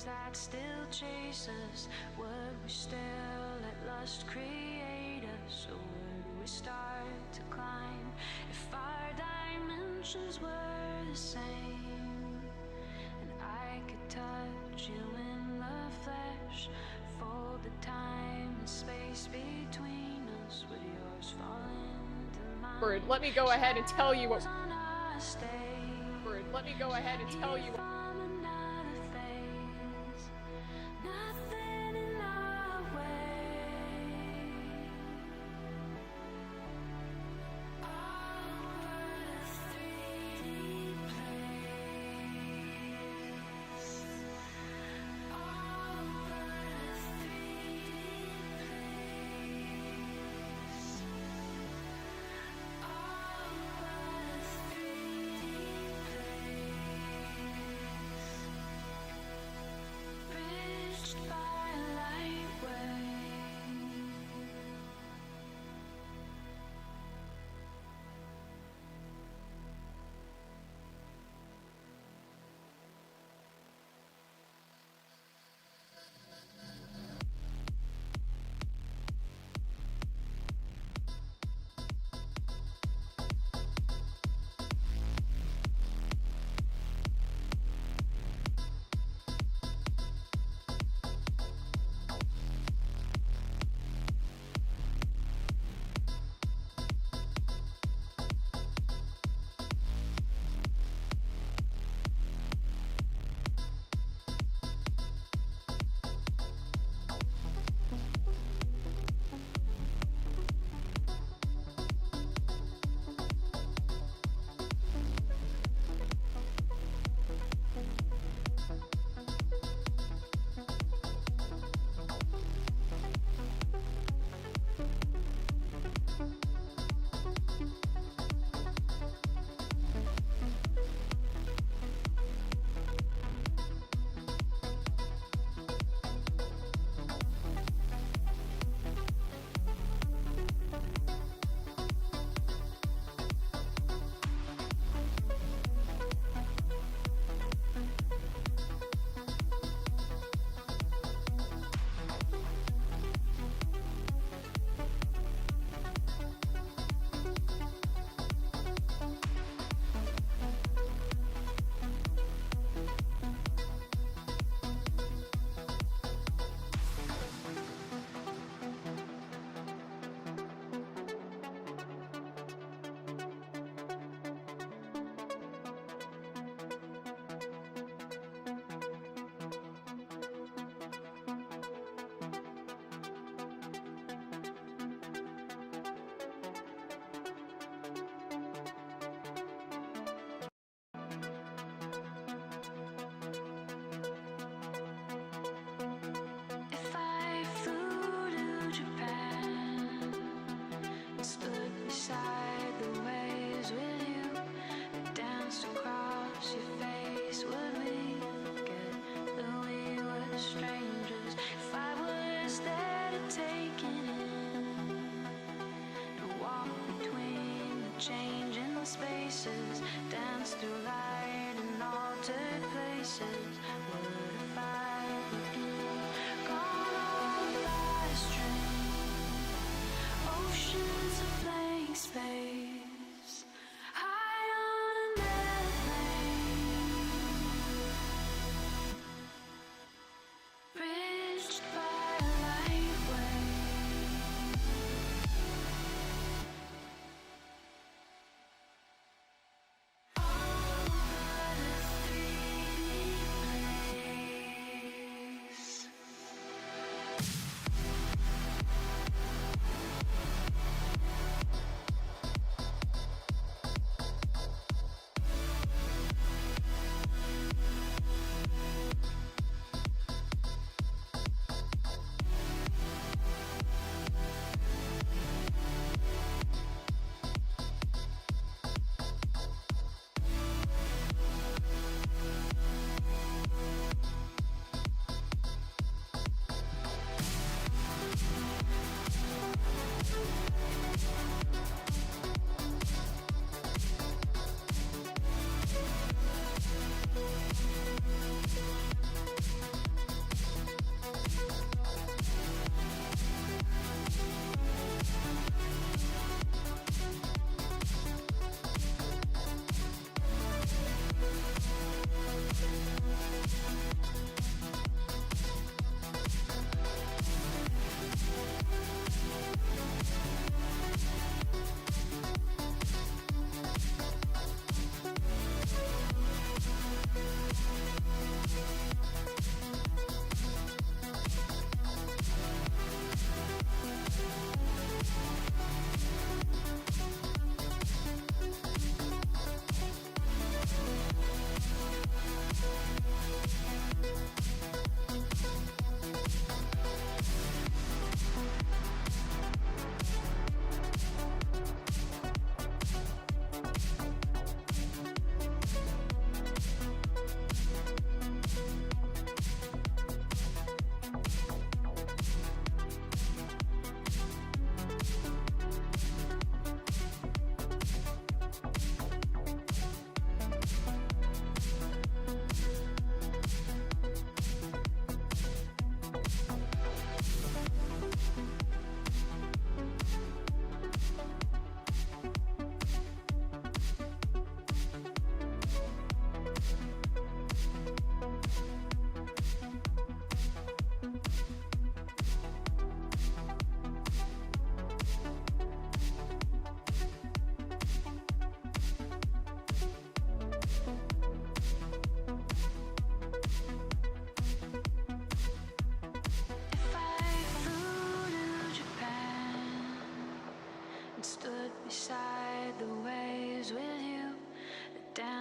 that still chase us? Would we still let lust create us, or would we start to climb if our dimensions were the same? And I could touch you in the flesh, fold the time and space between us. Would yours fall into mine? Bird, let me go ahead and tell you what. Bird, let me go ahead and tell you what.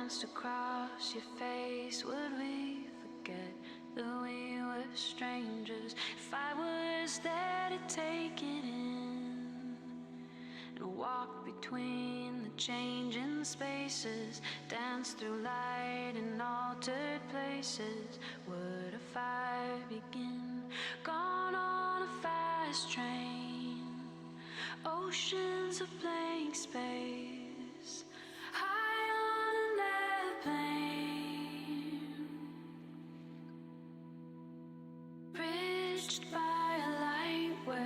danced across your face, would we forget that we were strangers? If I was there to take it in and walk between the changing spaces, dance through light in altered places, would a fire begin? Gone on a fast train, oceans of blank space, high on an airplane, bridged by a light wave.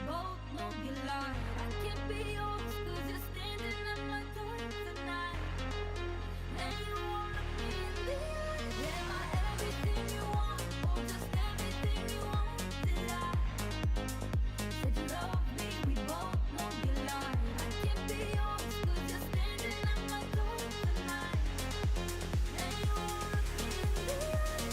both know you lie. I can't be yours 'cause you're standing at my door tonight. And you won't look me in the eye. Am I everything you want, or just everything you want? Did I said you love me? We both know you lie. I can't be yours 'cause you're standing at my door tonight. And you won't look me in the eye.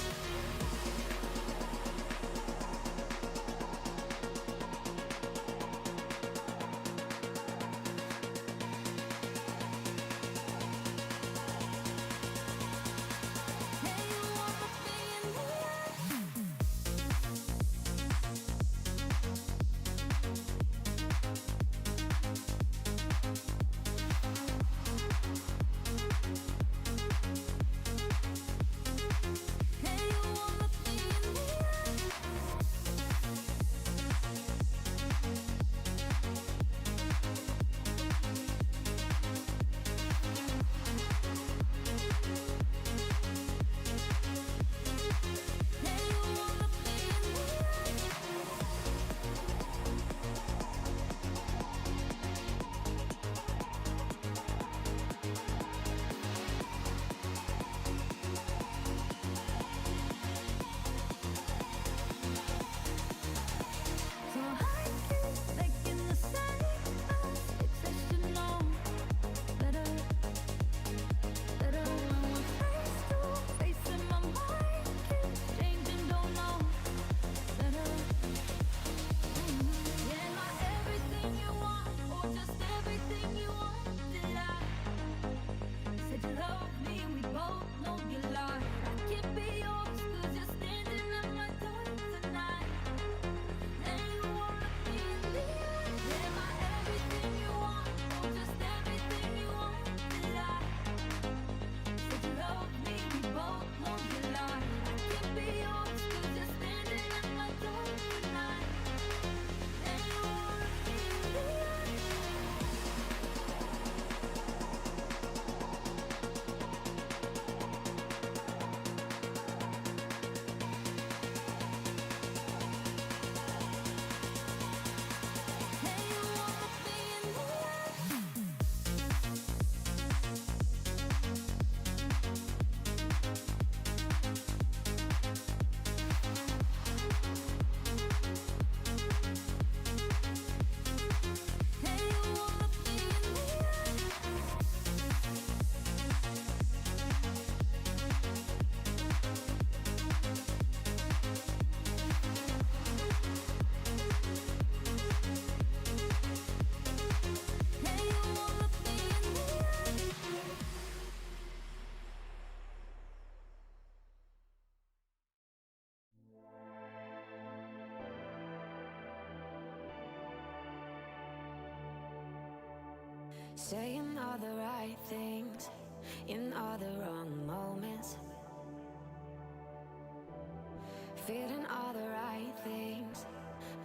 And you won't look me in the eye. And you won't look me in the eye. And you won't look me in the eye. So I keep making the same mistakes. I should know better, better. When we're face to face and my mind keeps changing, don't know better. Am I everything you want, or just everything you want? Did I said you love me? We both know you lie. I can't be yours 'cause you're standing at my door tonight. And you won't look me in the eye. Am I everything you want, or just everything you want? Did I said you love me? We both know you lie. I can't be yours 'cause you're standing at my door tonight. And you won't look me in the eye. And you won't look me in the eye. And you won't look me in the eye. And you won't look me in the eye. Saying all the right things in all the wrong moments. Feeling all the right things,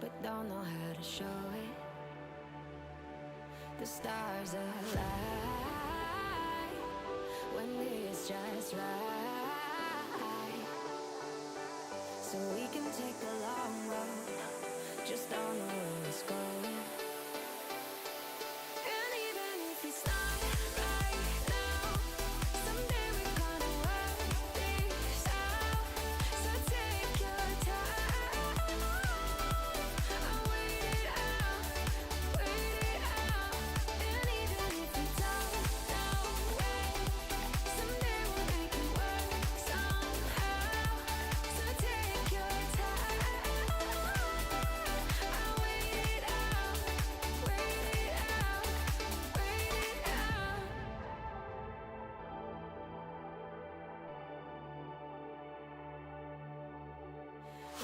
but don't know how to show it. The stars align when it's just right. So we can take the long road, just don't know where it's going. And even if it's not right now, someday we're gonna work this out. So take your time. I'll wait it out, wait it out. And even if we don't know when, someday we'll make it work somehow. So take your time. I'll wait it out, wait it out, wait it out.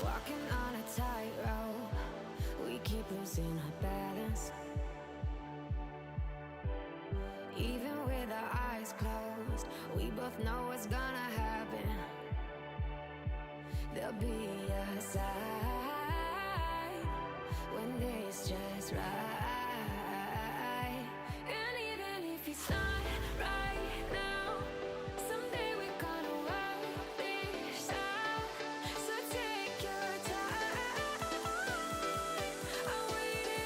Walking on a tightrope, we keep losing our balance. Even with our eyes closed, we both know what's gonna happen. There'll be a sign when it's just right. And even if it's not right now, someday we're gonna work this out. So take your time. I'll wait it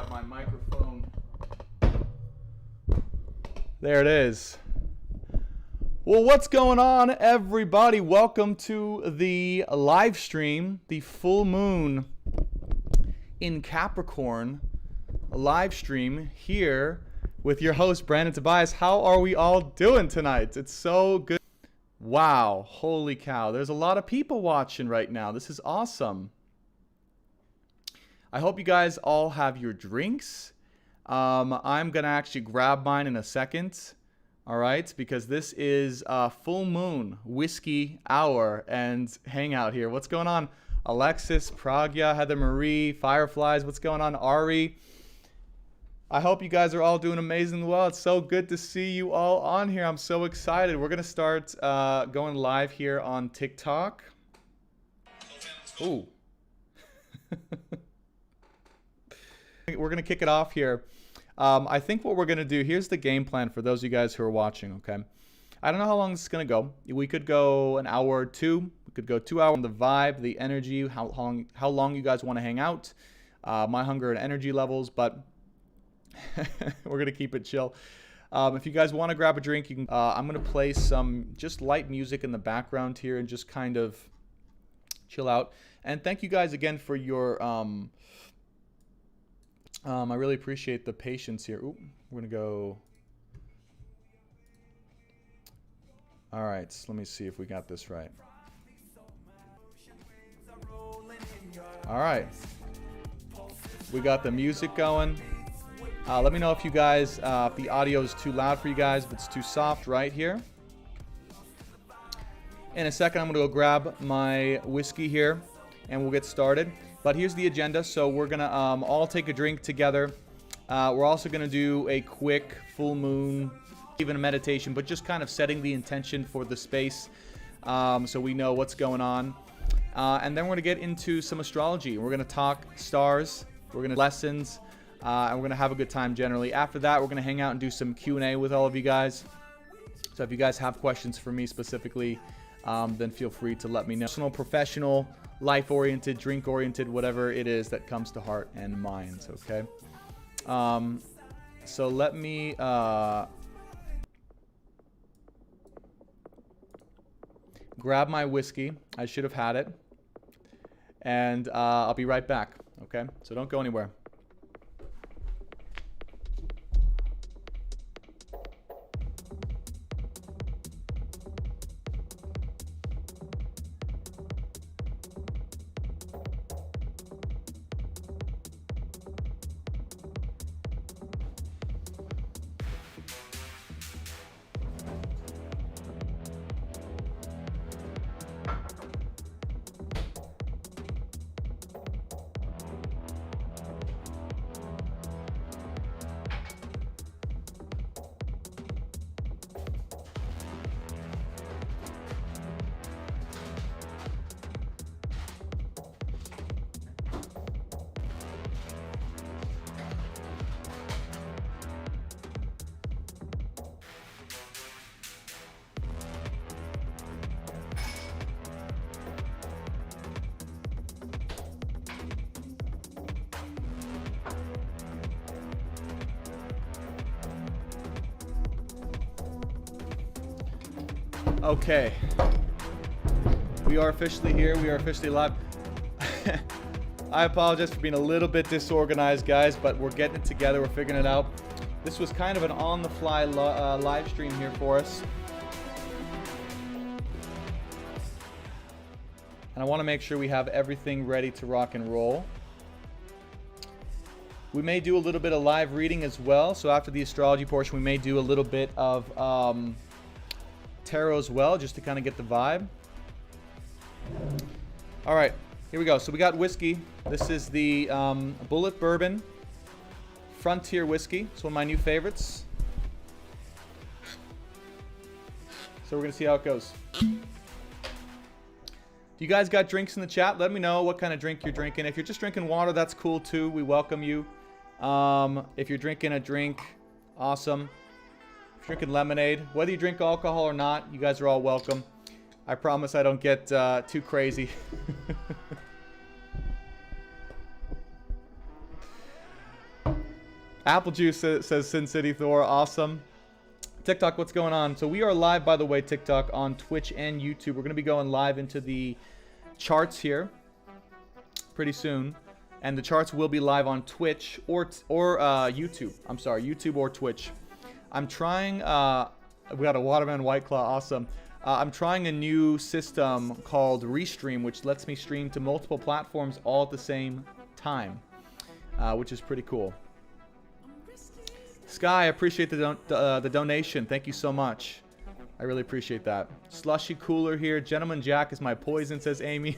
grab my microphone. There it is. Well, what's going on, everybody? Welcome to the live stream, the full moon in Capricorn live stream here with your host, Brandon Tobias. How are we all doing tonight? It's so good. Wow, holy cow. There's a lot of people watching right now. This is awesome. I hope you guys all have your drinks. I'm going to actually grab mine in a second. All right, because this is full moon whiskey hour and hangout here. What's going on? Alexis, Pragya, Heather Marie, Fireflies. What's going on? Ari. I hope you guys are all doing amazing well. It's so good to see you all on here. I'm so excited. We're going to start going live here on TikTok. Ooh. We're going to kick it off here. I think what we're going to do, here's the game plan for those of you guys who are watching, okay? I don't know how long this is going to go. We could go an hour or two. We could go 2 hours. The vibe, the energy, how long you guys want to hang out, my hunger and energy levels, but we're going to keep it chill. If you guys want to grab a drink, you can. I'm going to play some just light music in the background here and just kind of chill out. And thank you guys again for your... I really appreciate the patience here. Ooh, we're going to go... All right, so let me see if we got this right. All right. We got the music going. Let me know if you guys, if the audio is too loud for you guys, if it's too soft right here. In a second, I'm going to go grab my whiskey here, and we'll get started. But here's the agenda. So we're going to all take a drink together. We're also going to do a quick full moon, even a meditation, but just kind of setting the intention for the space so we know what's going on. And then we're going to get into some astrology. We're going to talk stars. We're going to lessons. And we're going to have a good time generally. After that, we're going to hang out and do some Q&A with all of you guys. So if you guys have questions for me specifically, then feel free to let me know. Personal, professional, life-oriented, drink-oriented, whatever it is that comes to heart and mind, okay? So let me... grab my whiskey. I should have had it. And I'll be right back, okay? So don't go anywhere. Okay, we are officially here. We are officially live. I apologize for being a little bit disorganized, guys, but we're getting it together. We're figuring it out. This was kind of an on-the-fly live stream here for us. And I want to make sure we have everything ready to rock and roll. We may do a little bit of live reading as well. So after the astrology portion, we may do a little bit of... tarot as well, just to kind of get the vibe. All right, here we go. So we got whiskey. This is the Bullet Bourbon Frontier Whiskey. It's one of my new favorites. So we're gonna see how it goes. Do you guys got drinks in the chat? Let me know what kind of drink you're drinking. If you're just drinking water, that's cool too. We welcome you. If you're drinking a drink, awesome. Drinking lemonade, whether you drink alcohol or not, you guys are all welcome. I promise I don't get too crazy. Apple Juice says Sin City Thor. Awesome. TikTok, what's going on? So we are live, by the way, TikTok, on Twitch and YouTube. We're going to be going live into the charts here pretty soon. And the charts will be live on Twitch or YouTube. I'm sorry, YouTube or Twitch. I'm trying... we got a Watermelon White Claw. Awesome. I'm trying a new system called Restream, which lets me stream to multiple platforms all at the same time, which is pretty cool. Sky, I appreciate the donation. Thank you so much. I really appreciate that. Slushy Cooler here. Gentleman Jack is my poison, says Amy.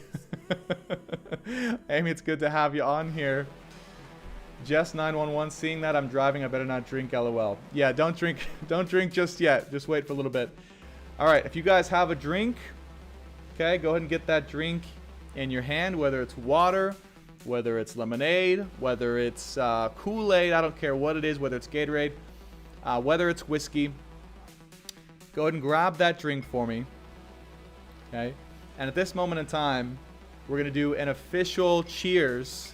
Amy, it's good to have you on here. Jess911, seeing that I'm driving, I better not drink, LOL. Yeah, don't drink just yet. Just wait for a little bit. All right, if you guys have a drink, okay, go ahead and get that drink in your hand, whether it's water, whether it's lemonade, whether it's Kool-Aid, I don't care what it is, whether it's Gatorade, whether it's whiskey. Go ahead and grab that drink for me, okay? And at this moment in time, we're going to do an official cheers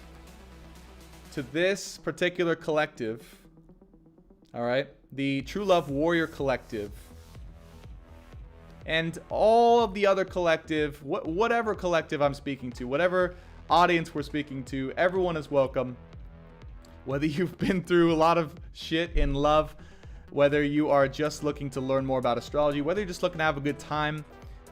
to this particular collective, all right? The True Love Warrior Collective. And all of the other collective, whatever collective I'm speaking to, whatever audience we're speaking to, everyone is welcome. Whether you've been through a lot of shit in love, whether you are just looking to learn more about astrology, whether you're just looking to have a good time,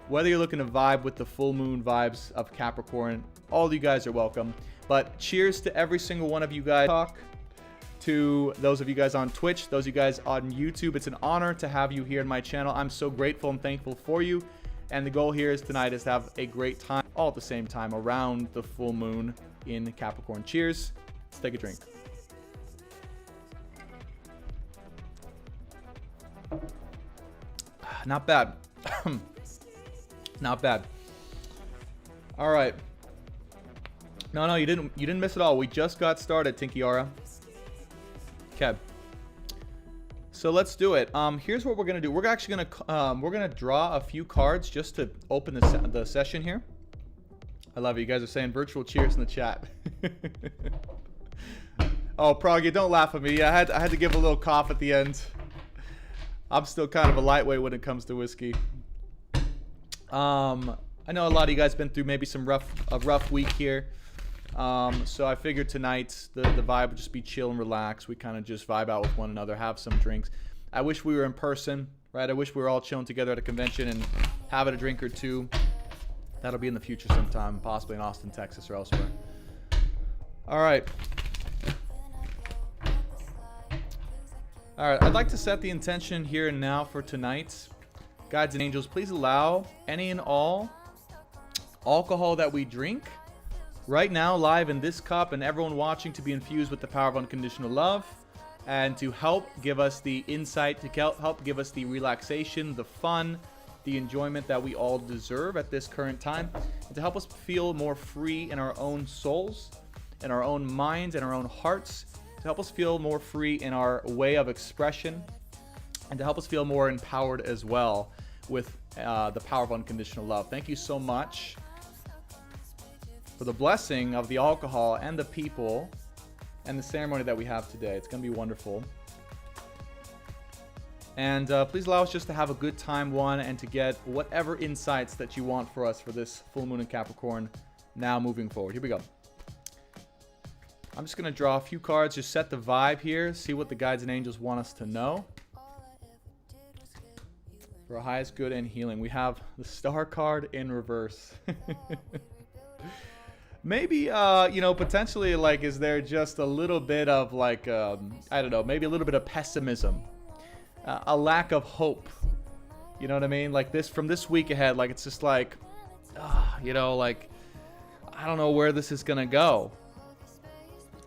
whether you're looking to vibe with the full moon vibes of Capricorn, all of you guys are welcome. But cheers to every single one of you guys. Talk to those of you guys on Twitch, those of you guys on YouTube. It's an honor to have you here in my channel. I'm so grateful and thankful for you. And the goal here is tonight is to have a great time all at the same time around the full moon in Capricorn. Cheers. Let's take a drink. Not bad. Not bad. All right. No, you didn't miss it all. We just got started, Tinkiara. Okay. So let's do it. Here's what we're gonna do. We're actually gonna draw a few cards just to open the session here. I love it. You guys are saying virtual cheers in the chat. Oh, Proggy, don't laugh at me. I had to give a little cough at the end. I'm still kind of a lightweight when it comes to whiskey. I know a lot of you guys have been through maybe a rough week here. So I figured tonight the vibe would just be chill and relax. We kind of just vibe out with one another, have some drinks. I wish we were in person, right? I wish we were all chilling together at a convention and having a drink or two. That'll be in the future sometime, possibly in Austin, Texas, or elsewhere. All right. All right, I'd like to set the intention here and now for tonight. Guides and angels, please allow any and all alcohol that we drink right now live in this cup and everyone watching to be infused with the power of unconditional love and to help give us the insight, to help give us the relaxation, the fun, the enjoyment that we all deserve at this current time, and to help us feel more free in our own souls, in our own minds, and our own hearts, to help us feel more free in our way of expression, and to help us feel more empowered as well with the power of unconditional love. Thank you so much for the blessing of the alcohol and the people and the ceremony that we have today. It's going to be wonderful. And please allow us just to have a good time, and to get whatever insights that you want for us for this full moon in Capricorn now moving forward. Here we go. I'm just going to draw a few cards, just set the vibe here, see what the guides and angels want us to know. For our highest good and healing, we have the Star card in reverse. Maybe, you know, potentially, like, is there just a little bit of, like, I don't know, maybe a little bit of pessimism, a lack of hope, you know what I mean? Like, from this week ahead, like, it's just like, you know, like, I don't know where this is going to go.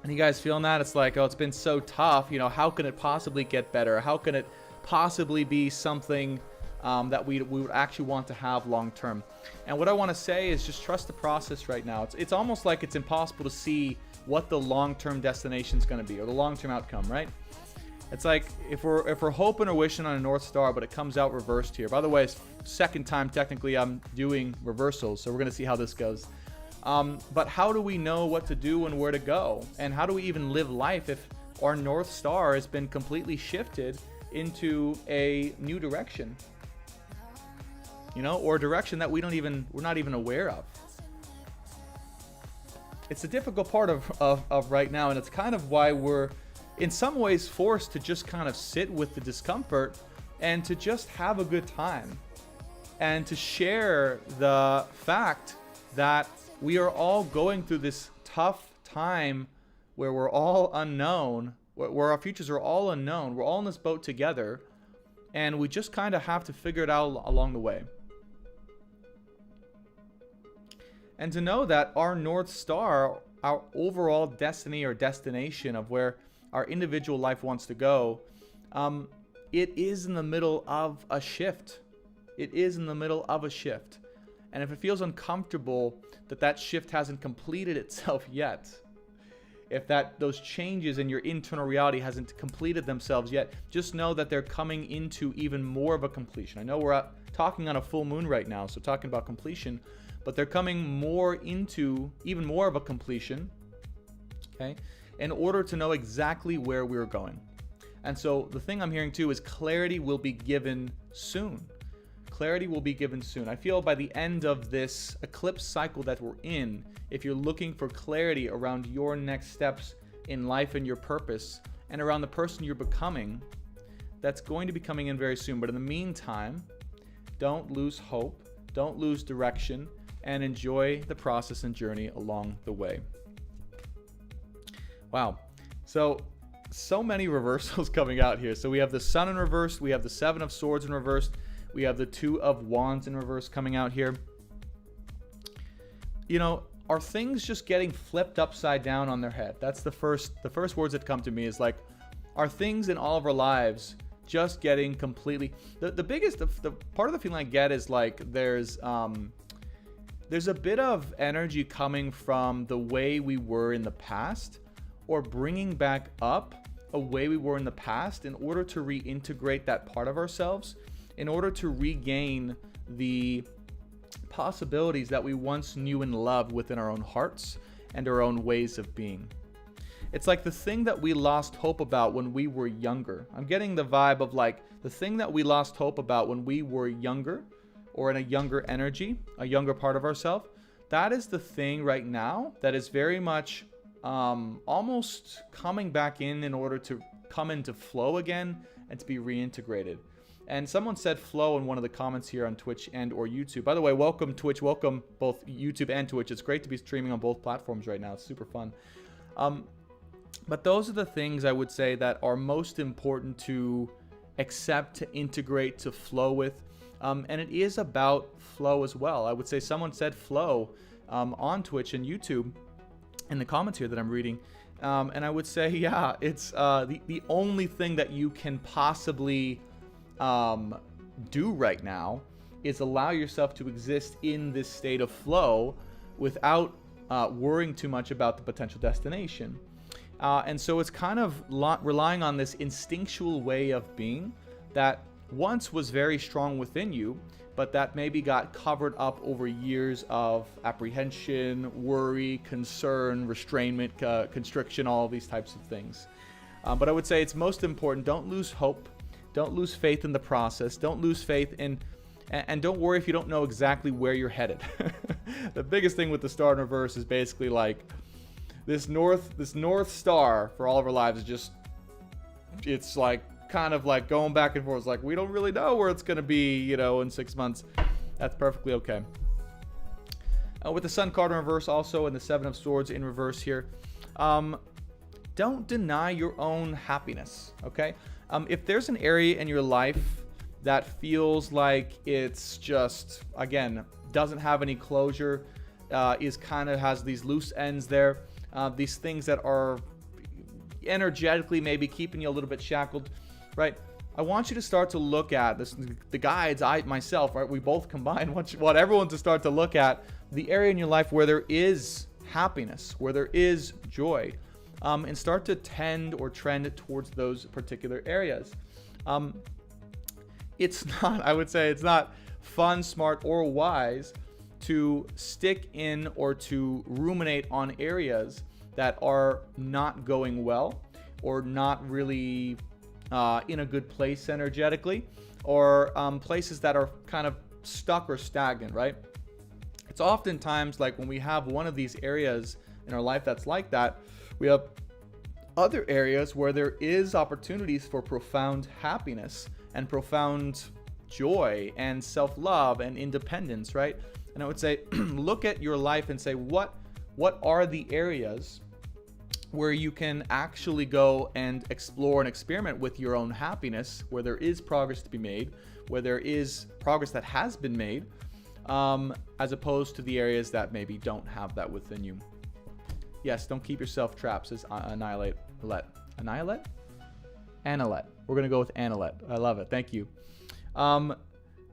And you guys feeling that? It's like, oh, it's been so tough, you know, how can it possibly get better? How can it possibly be something that we would actually want to have long term? And what I want to say is just trust the process right now. It's almost like it's impossible to see what the long-term destination is going to be, or the long-term outcome, right? It's like if we're hoping or wishing on a North Star, but it comes out reversed here. By the way, it's second time technically I'm doing reversals, so we're going to see how this goes. But how do we know what to do and where to go? And how do we even live life if our North Star has been completely shifted into a new direction, or a direction that we're not even aware of. It's a difficult part of right now, and it's kind of why we're in some ways forced to just kind of sit with the discomfort and to just have a good time and to share the fact that we are all going through this tough time where we're all unknown, where our futures are all unknown. We're all in this boat together, and we just kind of have to figure it out along the way. And to know that our North Star, our overall destiny or destination of where our individual life wants to go, it is in the middle of a shift. It is in the middle of a shift. And if it feels uncomfortable that shift hasn't completed itself yet, if those changes in your internal reality hasn't completed themselves yet, just know that they're coming into even more of a completion. I know we're talking on a full moon right now, so talking about completion, but they're coming more into even more of a completion, okay, in order to know exactly where we're going. And so the thing I'm hearing too is clarity will be given soon. Clarity will be given soon. I feel by the end of this eclipse cycle that we're in, if you're looking for clarity around your next steps in life and your purpose and around the person you're becoming, that's going to be coming in very soon. But in the meantime, don't lose hope, don't lose direction, and enjoy the process and journey along the way. Wow. So many reversals coming out here. So we have the Sun in reverse, we have the Seven of Swords in reverse, we have the Two of Wands in reverse coming out here. Are things just getting flipped upside down on their head? That's the first words that come to me is like, are things in all of our lives just getting completely, the biggest, the part of the feeling I get is like there's a bit of energy coming from the way we were in the past, or bringing back up a way we were in the past in order to reintegrate that part of ourselves, in order to regain the possibilities that we once knew and loved within our own hearts and our own ways of being. It's like the thing that we lost hope about when we were younger. I'm getting the vibe of like the thing that we lost hope about when we were younger, or in a younger energy, a younger part of ourselves. That is the thing right now that is very much almost coming back in order to come into flow again and to be reintegrated. And someone said flow in one of the comments here on Twitch and or YouTube. By the way, welcome Twitch, welcome both YouTube and Twitch. It's great to be streaming on both platforms right now. It's super fun. But those are the things I would say that are most important to accept, to integrate, to flow with. And it is about flow as well. I would say someone said flow on Twitch and YouTube in the comments here that I'm reading. And I would say, yeah, it's the only thing that you can possibly do right now is allow yourself to exist in this state of flow without worrying too much about the potential destination. And so it's kind of relying on this instinctual way of being that once was very strong within you, but that maybe got covered up over years of apprehension, worry, concern, restrainment, constriction, all of these types of things. But I would say it's most important, don't lose hope, don't lose faith in the process, don't lose faith in, and don't worry if you don't know exactly where you're headed. The biggest thing with the star in reverse is basically like this north star for all of our lives is just, it's like kind of like going back and forth. It's like we don't really know where it's going to be, in 6 months. That's perfectly okay. With the Sun card in reverse also, and the Seven of Swords in reverse here, don't deny your own happiness, okay? If there's an area in your life that feels like it's just, again, doesn't have any closure, has these loose ends there, these things that are energetically maybe keeping you a little bit shackled, right? I want you to start to look at this, the guides, myself, right? We both combined want everyone to start to look at the area in your life where there is happiness, where there is joy, and start to tend or trend towards those particular areas. It's not, I would say, it's not fun, smart, or wise to stick in or to ruminate on areas that are not going well, or not really in a good place energetically, or places that are kind of stuck or stagnant, right? It's oftentimes like when we have one of these areas in our life that's like that, we have other areas where there is opportunities for profound happiness and profound joy and self-love and independence, right? And I would say, look at your life and say, what are the areas where you can actually go and explore and experiment with your own happiness, where there is progress to be made, where there is progress that has been made, as opposed to the areas that maybe don't have that within you. Yes, don't keep yourself trapped, says Annihilate. Annihilate? Annalette. We're going to go with Annalette. I love it. Thank you. And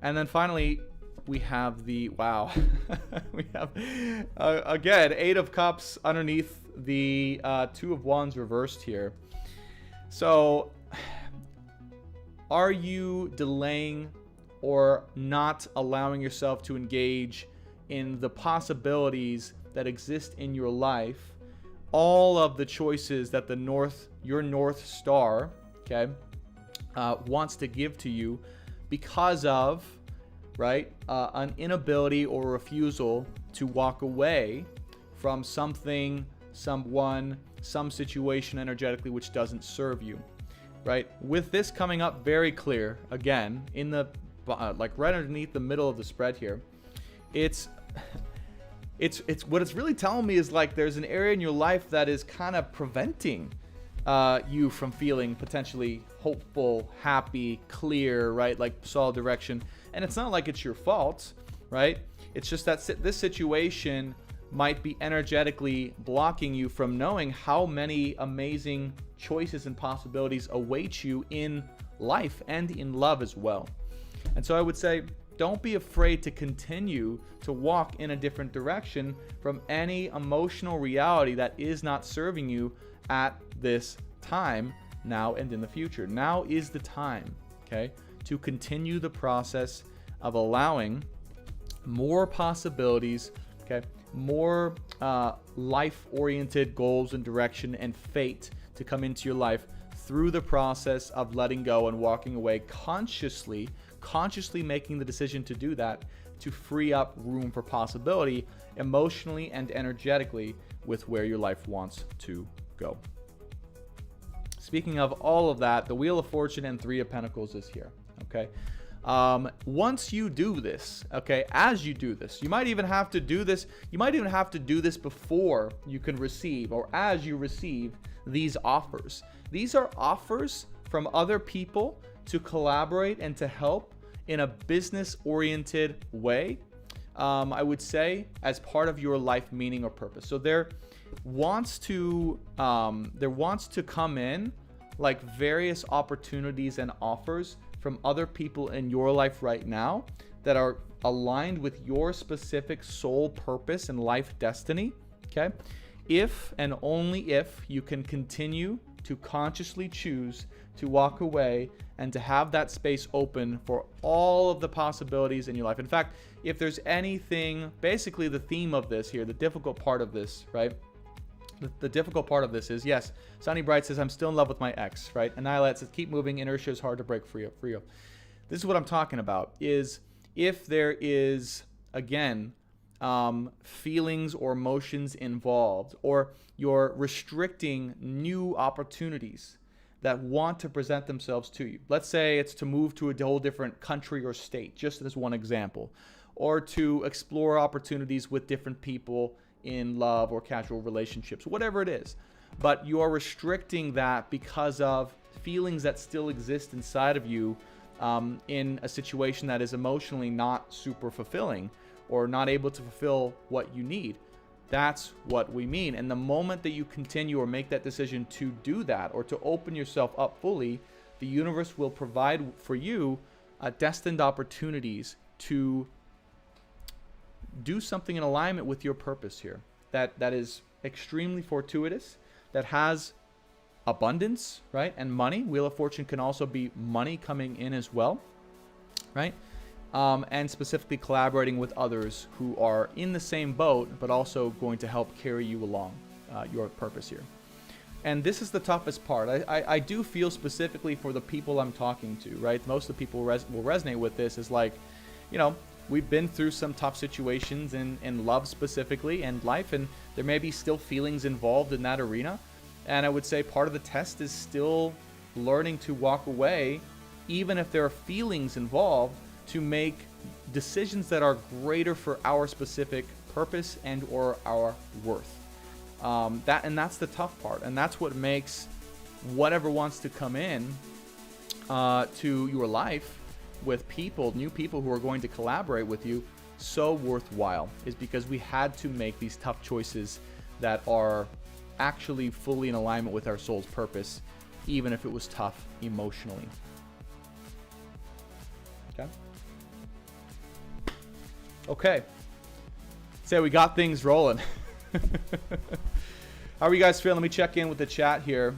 then finally, we have the, wow. We have, again, 8 of Cups underneath the 2 of Wands reversed here. So, are you delaying or not allowing yourself to engage in the possibilities that exist in your life? All of the choices that your North Star, okay, wants to give to you because of, right, an inability or refusal to walk away from something, someone, some situation energetically which doesn't serve you, right? With this coming up very clear, again, in the, like right underneath the middle of the spread here, it's what it's really telling me is like there's an area in your life that is kind of preventing you from feeling potentially hopeful, happy, clear, right? Like solid direction. And it's not like it's your fault, right? It's just that this situation might be energetically blocking you from knowing how many amazing choices and possibilities await you in life and in love as well. And so I would say, don't be afraid to continue to walk in a different direction from any emotional reality that is not serving you at this time, now and in the future. Now is the time, okay, to continue the process of allowing more possibilities, okay, more life-oriented goals and direction and fate to come into your life through the process of letting go and walking away consciously making the decision to do that, to free up room for possibility emotionally and energetically with where your life wants to go. Speaking of all of that, the Wheel of Fortune and 3 of Pentacles is here, okay? Once you do this, okay, as you do this, you might even have to do this before you can receive, or as you receive these offers. These are offers from other people to collaborate and to help in a business-oriented way, I would say, as part of your life meaning or purpose. So there wants to come in like various opportunities and offers from other people in your life right now that are aligned with your specific soul purpose and life destiny, okay? If and only if you can continue to consciously choose to walk away and to have that space open for all of the possibilities in your life. In fact, if there's anything, basically the theme of this here, the difficult part of this, right? The difficult part of this is, yes, Sunny Bright says, I'm still in love with my ex, right? Annihilate says, keep moving, inertia is hard to break free of. This is what I'm talking about, is if there is, again, feelings or emotions involved, or you're restricting new opportunities that want to present themselves to you. Let's say it's to move to a whole different country or state, just as one example, or to explore opportunities with different people in love or casual relationships, whatever it is. But you are restricting that because of feelings that still exist inside of you in a situation that is emotionally not super fulfilling or not able to fulfill what you need. That's what we mean. And the moment that you continue or make that decision to do that or to open yourself up fully, the universe will provide for you destined opportunities to do something in alignment with your purpose here. That is extremely fortuitous, that has abundance, right? And money. Wheel of Fortune can also be money coming in as well, right? And specifically collaborating with others who are in the same boat, but also going to help carry you along your purpose here. And this is the toughest part. I do feel specifically for the people I'm talking to, right? Most of the people will resonate with this is like, you know, we've been through some tough situations in love specifically and life, and there may be still feelings involved in that arena. And I would say part of the test is still learning to walk away, even if there are feelings involved, to make decisions that are greater for our specific purpose and or our worth. That's the tough part, and that's what makes whatever wants to come in to your life with people, new people who are going to collaborate with you, so worthwhile, is because we had to make these tough choices that are actually fully in alignment with our soul's purpose, even if it was tough emotionally. Okay. Say we got things rolling. How are you guys feeling? Let me check in with the chat here,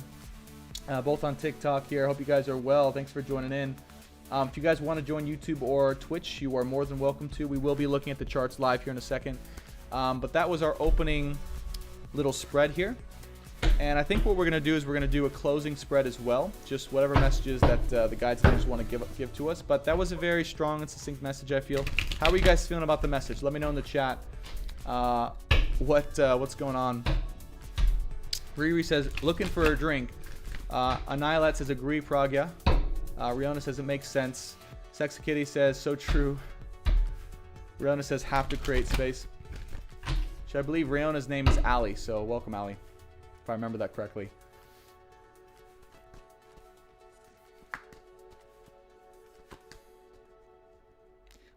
both on TikTok here. Hope you guys are well. Thanks for joining in. If you guys want to join YouTube or Twitch, you are more than welcome to. We will be looking at the charts live here in a second. But that was our opening little spread here. And I think what we're going to do is we're going to do a closing spread as well. Just whatever messages that the guides and angels want to give to us. But that was a very strong and succinct message, I feel. How are you guys feeling about the message? Let me know in the chat what's going on. Riri says, looking for a drink. Annihilate says, agree, Pragya. Riona says, it makes sense. Sexy Kitty says, so true. Riona says, have to create space. I believe Riona's name is Ali, so welcome, Ali, if I remember that correctly.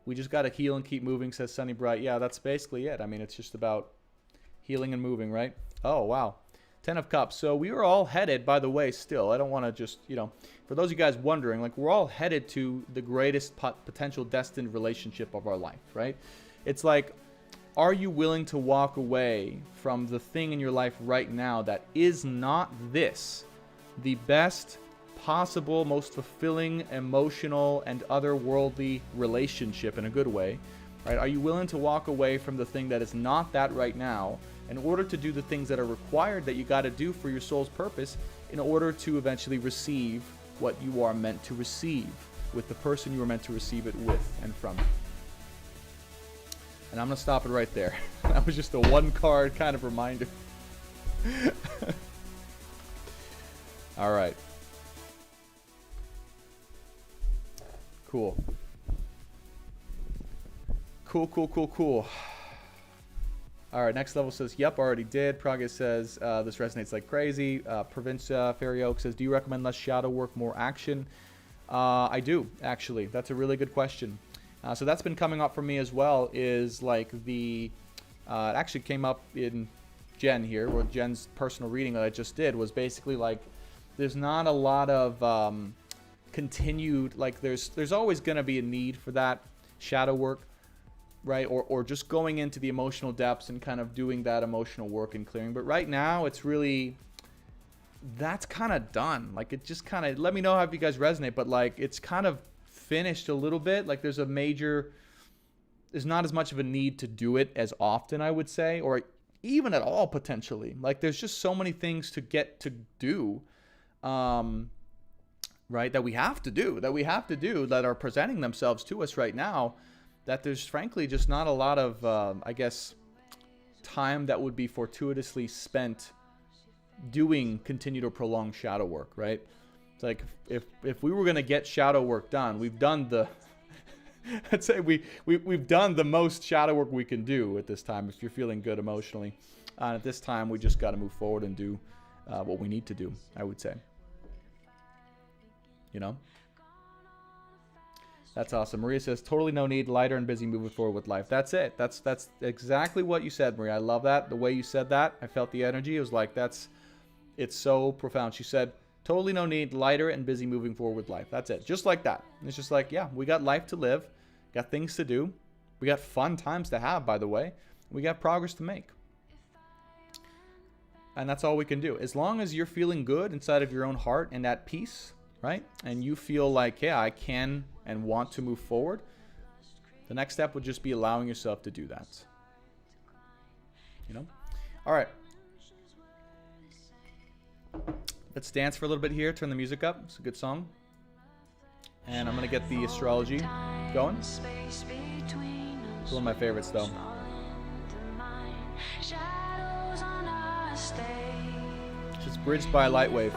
We just got to heal and keep moving, says Sunny Bright. Yeah, that's basically it. I mean, it's just about healing and moving, right? Oh, wow. 10 of Cups. So we are all headed, by the way, still. I don't want to just, you know, for those of you guys wondering, like, we're all headed to the greatest potential destined relationship of our life, right? It's like, are you willing to walk away from the thing in your life right now that is not this, the best possible, most fulfilling, emotional, and otherworldly relationship in a good way, right? Are you willing to walk away from the thing that is not that right now in order to do the things that are required that you got to do for your soul's purpose in order to eventually receive what you are meant to receive with the person you were meant to receive it with and from? And I'm going to stop it right there. That was just a one card kind of reminder. All right. Cool. Cool. All right, next level says, yep, already did. Praga says, this resonates like crazy. Provincia Fairy Oak says, do you recommend less shadow work, more action? I do, actually. That's a really good question. So that's been coming up for me as well, is like it actually came up in Jen here, or Jen's personal reading that I just did, was basically like, there's not a lot of continued, like there's always going to be a need for that shadow work, right? Or just going into the emotional depths and kind of doing that emotional work and clearing. But right now, it's really, that's kind of done. Like, it just kind of, let me know how you guys resonate, but like, it's kind of finished a little bit. Like, there's not as much of a need to do it as often, I would say, or even at all, potentially. Like, there's just so many things to get to do, right, that we have to do, that are presenting themselves to us right now, that there's frankly just not a lot of, I guess, time that would be fortuitously spent doing continued or prolonged shadow work, right? It's like, if we were going to get shadow work done, we've done the, I'd say we've done the most shadow work we can do at this time, if you're feeling good emotionally. At this time, we just got to move forward and do what we need to do, I would say. You know? That's awesome. Maria says, totally no need, lighter and busy, moving forward with life. That's it. That's exactly what you said, Maria. I love that. The way you said that, I felt the energy. It was like, it's so profound. She said, totally no need, lighter and busy, moving forward with life. That's it. Just like that. It's just like, yeah, we got life to live, got things to do. We got fun times to have, by the way. We got progress to make. And that's all we can do. As long as you're feeling good inside of your own heart and at peace, right? And you feel like, yeah, I can and want to move forward, the next step would just be allowing yourself to do that. You know? All right. Let's dance for a little bit here. Turn the music up. It's a good song. And I'm going to get the astrology going. It's one of my favorites, though. It's just bridged by a light wave.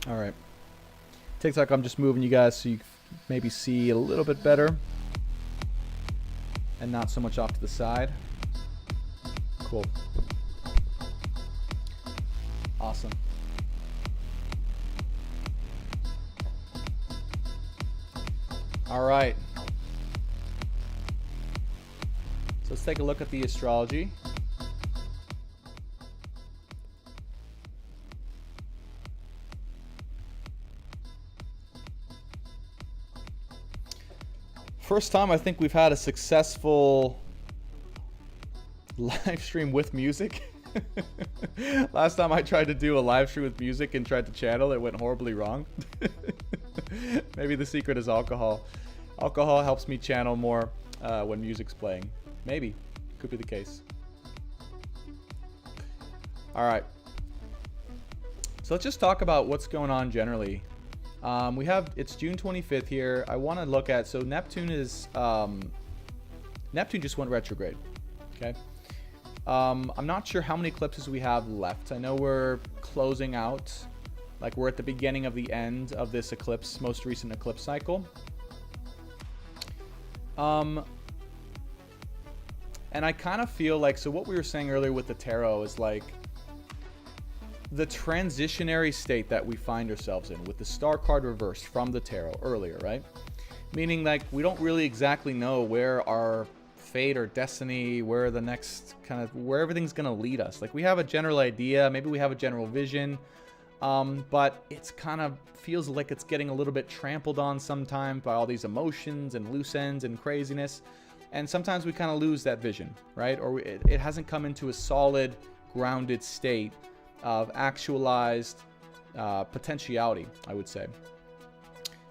All right. TikTok, I'm just moving you guys so you maybe see a little bit better and not so much off to the side. Cool. Awesome. All right. So let's take a look at the astrology. First time I think we've had a successful live stream with music. Last time I tried to do a live stream with music and tried to channel, it went horribly wrong. Maybe the secret is alcohol. Alcohol helps me channel more when music's playing. Maybe. Could be the case. All right. So let's just talk about what's going on generally. It's June 25th here. I want to look at, so Neptune just went retrograde. Okay. I'm not sure how many eclipses we have left. I know we're closing out, like we're at the beginning of the end of this eclipse, most recent eclipse cycle. And I kind of feel like, so what we were saying earlier with the tarot is like, the transitionary state that we find ourselves in with the star card reversed from the tarot earlier, right? Meaning like we don't really exactly know where our fate or destiny, where the next kind of, where everything's going to lead us. Like we have a general idea, maybe we have a general vision, but it's kind of feels like it's getting a little bit trampled on sometimes by all these emotions and loose ends and craziness. And sometimes we kind of lose that vision, right? Or it hasn't come into a solid, grounded state of actualized potentiality, I would say.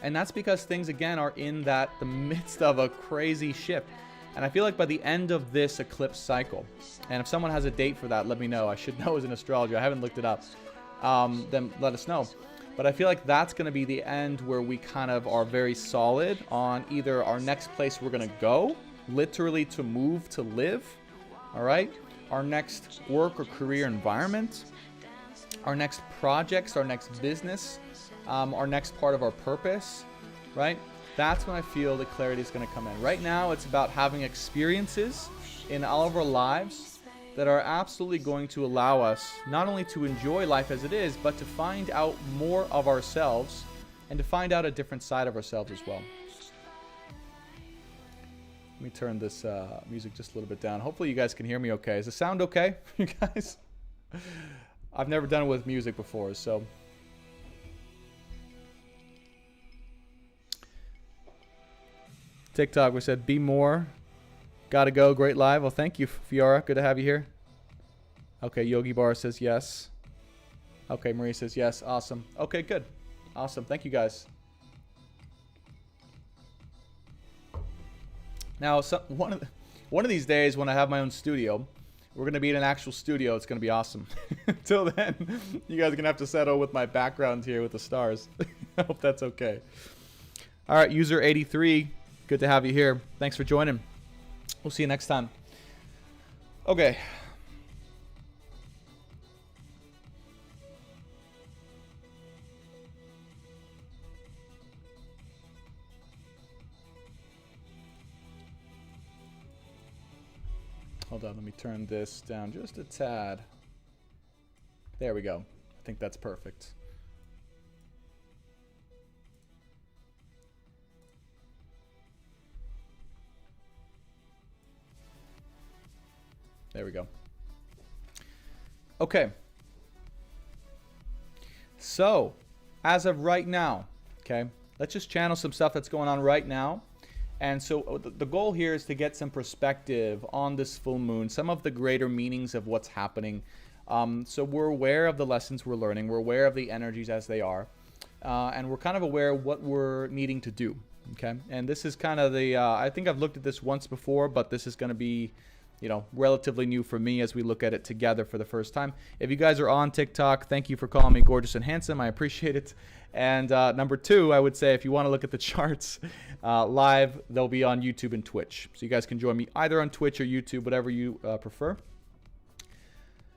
And that's because things, again, are in the midst of a crazy shift. And I feel like by the end of this eclipse cycle, and if someone has a date for that, let me know. I should know as an astrologer. I haven't looked it up. Then let us know. But I feel like that's going to be the end where we kind of are very solid on either our next place we're going to go, literally to move, to live, all right? Our next work or career environment, our next projects, our next business, our next part of our purpose, right? That's when I feel the clarity is going to come in. Right now, it's about having experiences in all of our lives that are absolutely going to allow us not only to enjoy life as it is, but to find out more of ourselves and to find out a different side of ourselves as well. Let me turn this music just a little bit down. Hopefully you guys can hear me okay. Is the sound okay, you guys? I've never done it with music before, so. TikTok, we said, be more. Gotta go, great live. Well, thank you, Fiora. Good to have you here. Okay, Yogi Bar says yes. Okay, Marie says yes. Awesome. Okay, good. Awesome. Thank you, guys. Now, one of these days when I have my own studio, we're going to be in an actual studio. It's going to be awesome. Until then, you guys are going to have to settle with my background here with the stars. I hope that's okay. All right, user 83, good to have you here. Thanks for joining. We'll see you next time. Okay. Hold on, let me turn this down just a tad. There we go. I think that's perfect. There we go. Okay. So, as of right now, okay, let's just channel some stuff that's going on right now. And so the goal here is to get some perspective on this full moon, some of the greater meanings of what's happening. So we're aware of the lessons we're learning. We're aware of the energies as they are. And we're kind of aware of what we're needing to do. Okay. And this is kind of the, I think I've looked at this once before, but this is going to be, you know, relatively new for me as we look at it together for the first time. If you guys are on TikTok, thank you for calling me gorgeous and handsome. I appreciate it. And number two, I would say if you want to look at the charts live, they'll be on YouTube and Twitch. So you guys can join me either on Twitch or YouTube, whatever you prefer.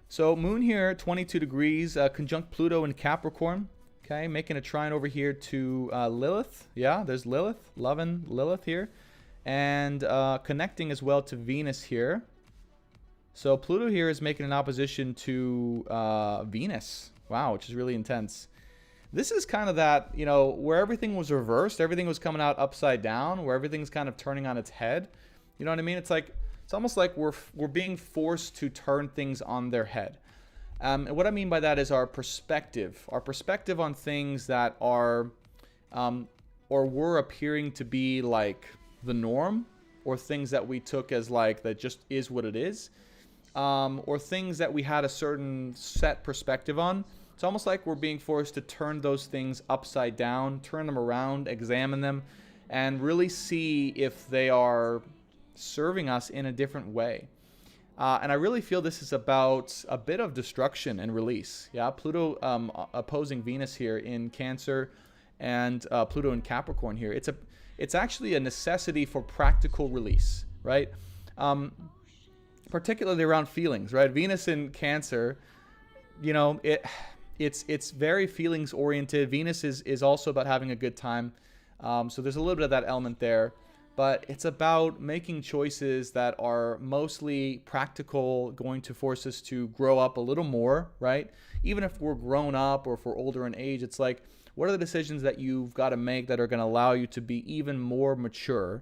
So moon here, 22 degrees, conjunct Pluto in Capricorn. Okay, making a trine over here to Lilith. Yeah, there's Lilith, loving Lilith here. And connecting as well to Venus here. So Pluto here is making an opposition to Venus. Wow, which is really intense. This is kind of that, you know, where everything was reversed, everything was coming out upside down, where everything's kind of turning on its head. You know what I mean? It's like, it's almost like we're being forced to turn things on their head. And what I mean by that is our perspective on things that are, or were appearing to be like the norm, or things that we took as like, that just is what it is, or things that we had a certain set perspective on. It's almost like we're being forced to turn those things upside down, turn them around, examine them, and really see if they are serving us in a different way. And I really feel this is about a bit of destruction and release. Yeah, Pluto opposing Venus here in Cancer, and Pluto in Capricorn here. It's actually a necessity for practical release, right? Particularly around feelings, right? Venus in Cancer, you know, it's very feelings oriented. Venus is also about having a good time. So there's a little bit of that element there, but it's about making choices that are mostly practical, going to force us to grow up a little more, right? Even if we're grown up or if we're older in age, it's like, what are the decisions that you've got to make that are going to allow you to be even more mature,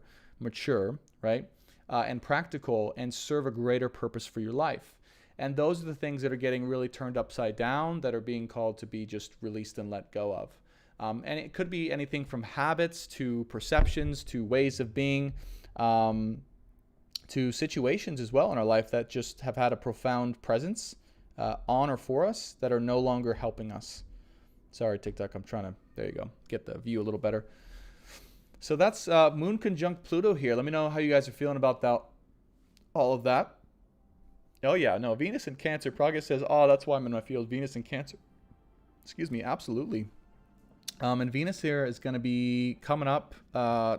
right? And practical, and serve a greater purpose for your life. And those are the things that are getting really turned upside down, that are being called to be just released and let go of. And it could be anything from habits to perceptions to ways of being, to situations as well in our life that just have had a profound presence on or for us that are no longer helping us. Sorry, TikTok, I'm trying to, there you go, get the view a little better. So that's Moon conjunct Pluto here. Let me know how you guys are feeling about that, all of that. Oh yeah, no, Venus in Cancer. Progress says, oh, that's why I'm in my field. Venus in Cancer. Excuse me, absolutely. And Venus here is going to be coming up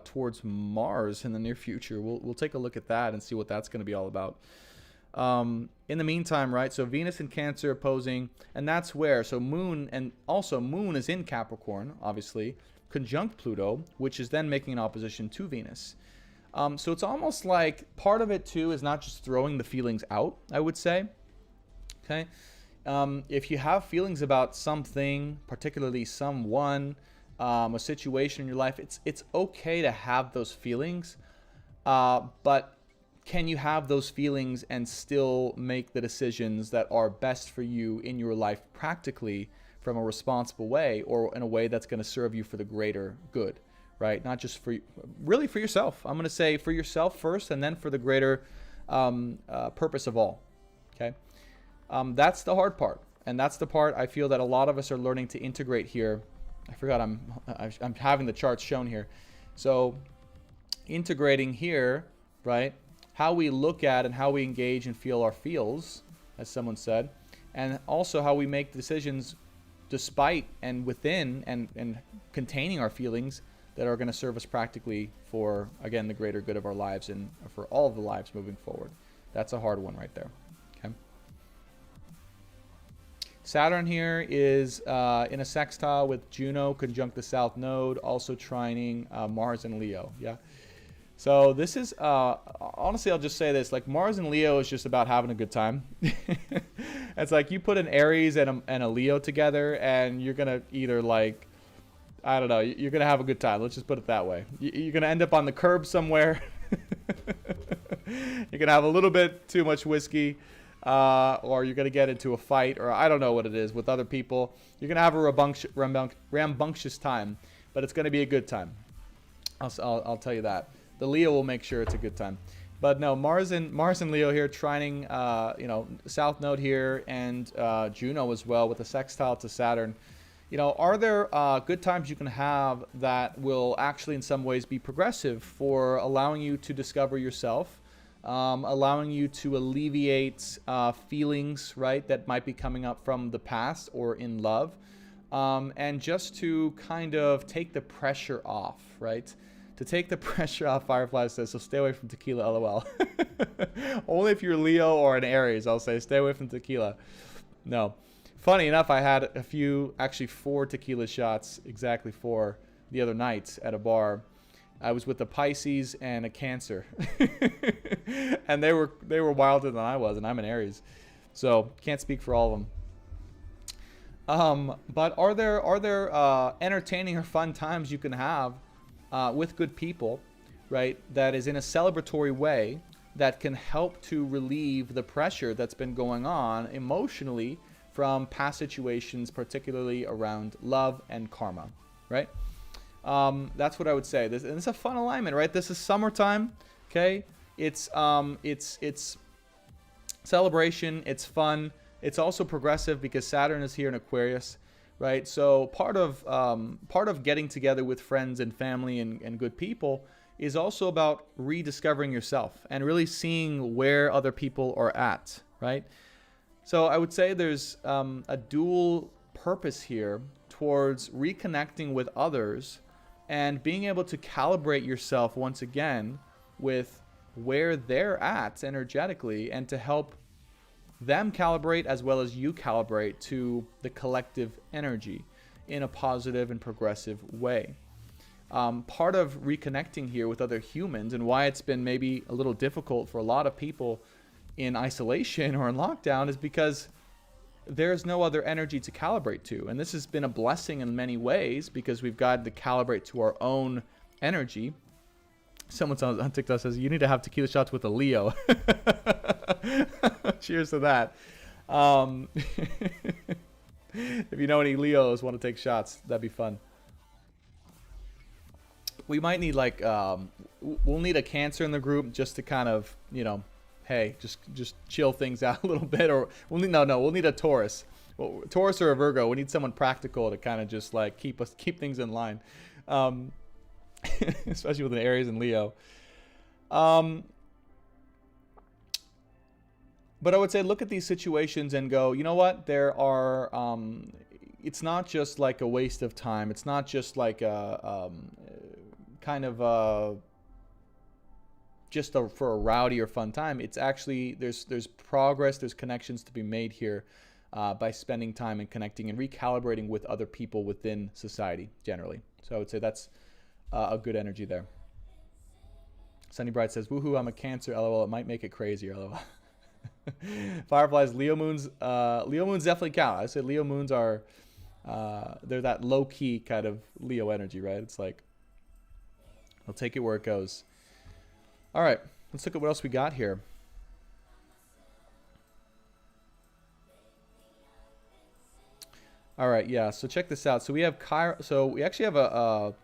towards Mars in the near future. We'll take a look at that and see what that's going to be all about. In the meantime, right, so Venus in Cancer opposing, and that's where, so Moon, and also Moon is in Capricorn, obviously, conjunct Pluto, which is then making an opposition to Venus. So it's almost like part of it too is not just throwing the feelings out, I would say. Okay. If you have feelings about something, particularly someone, a situation in your life, it's okay to have those feelings. But can you have those feelings and still make the decisions that are best for you in your life practically from a responsible way, or in a way that's going to serve you for the greater good? Right? Not just for, really for yourself. I'm going to say for yourself first, and then for the greater purpose of all. Okay? That's the hard part. And that's the part I feel that a lot of us are learning to integrate here. I forgot I'm having the charts shown here. So integrating here, right? How we look at and how we engage and feel our feels, as someone said. And also how we make decisions despite and within and containing our feelings that are going to serve us practically for, again, the greater good of our lives and for all of the lives moving forward. That's a hard one right there. Okay. Saturn here is in a sextile with Juno conjunct the South Node, also trining Mars and Leo. Yeah. So this is, honestly, I'll just say this, like Mars and Leo is just about having a good time. It's like you put an Aries and a Leo together and you're going to either like, I don't know, you're going to have a good time. Let's just put it that way. You're going to end up on the curb somewhere. You're going to have a little bit too much whiskey, or you're going to get into a fight, or I don't know what it is, with other people. You're going to have a rambunctious time, but it's going to be a good time. I'll tell you that. The Leo will make sure it's a good time. But no, Mars and Leo here, trining, South Node here, and Juno as well with a sextile to Saturn. Are there good times you can have that will actually in some ways be progressive for allowing you to discover yourself, allowing you to alleviate feelings, right, that might be coming up from the past or in love, and just to kind of take the pressure off, right? To take the pressure off, Firefly says, so stay away from tequila, lol. Only if you're Leo or an Aries, I'll say stay away from tequila. No. Funny enough, I had a few, actually 4 tequila shots, exactly 4, the other night at a bar. I was with a Pisces and a Cancer. And they were wilder than I was, and I'm an Aries. So can't speak for all of them. But are there entertaining or fun times you can have with good people, right, that is in a celebratory way that can help to relieve the pressure that's been going on emotionally from past situations, particularly around love and karma, right? That's what I would say. And it's a fun alignment, right? This is summertime, okay? It's celebration, it's fun. It's also progressive because Saturn is here in Aquarius. Right, so part of getting together with friends and family and good people is also about rediscovering yourself and really seeing where other people are at, right? So I would say there's a dual purpose here towards reconnecting with others and being able to calibrate yourself once again with where they're at energetically, and to help them calibrate as well as you calibrate to the collective energy in a positive and progressive way. Part of reconnecting here with other humans, and why it's been maybe a little difficult for a lot of people in isolation or in lockdown, is because there's no other energy to calibrate to. And this has been a blessing in many ways because we've got to calibrate to our own energy. Someone on TikTok says, you need to have tequila shots with a Leo. Cheers to that. If you know any Leos want to take shots, that'd be fun. We might need we'll need a Cancer in the group just to kind of, hey, just chill things out a little bit. Or we'll need a Taurus. Well, Taurus or a Virgo. We need someone practical to kind of just keep things in line. Especially with an Aries and Leo. But I would say look at these situations and go, you know what? There are, it's not just like a waste of time. It's not just like a for a rowdy or fun time. It's actually, there's progress, there's connections to be made here by spending time and connecting and recalibrating with other people within society generally. So I would say that's a good energy there. Sunny Bright says, woohoo, I'm a Cancer, lol. It might make it crazier, lol. Fireflies, Leo moons definitely count. I say Leo moons are, they're that low-key kind of Leo energy, right? It's like, I'll take it where it goes. All right, let's look at what else we got here. All right, yeah, so check this out. So we have so we actually have a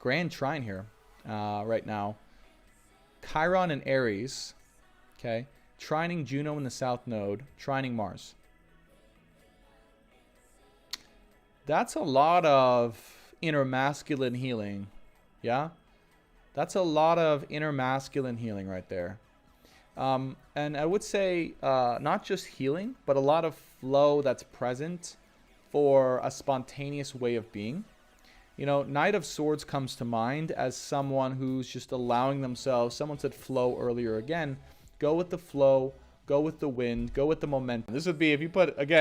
grand trine here right now. Chiron and Aries, okay? Trining Juno in the South Node, trining Mars. That's a lot of inner masculine healing, yeah? That's a lot of inner masculine healing right there. And I would say not just healing, but a lot of flow that's present for a spontaneous way of being. Knight of Swords comes to mind as someone who's just allowing themselves, someone said flow earlier again, go with the flow, go with the wind, go with the momentum. This would be, if you put, again,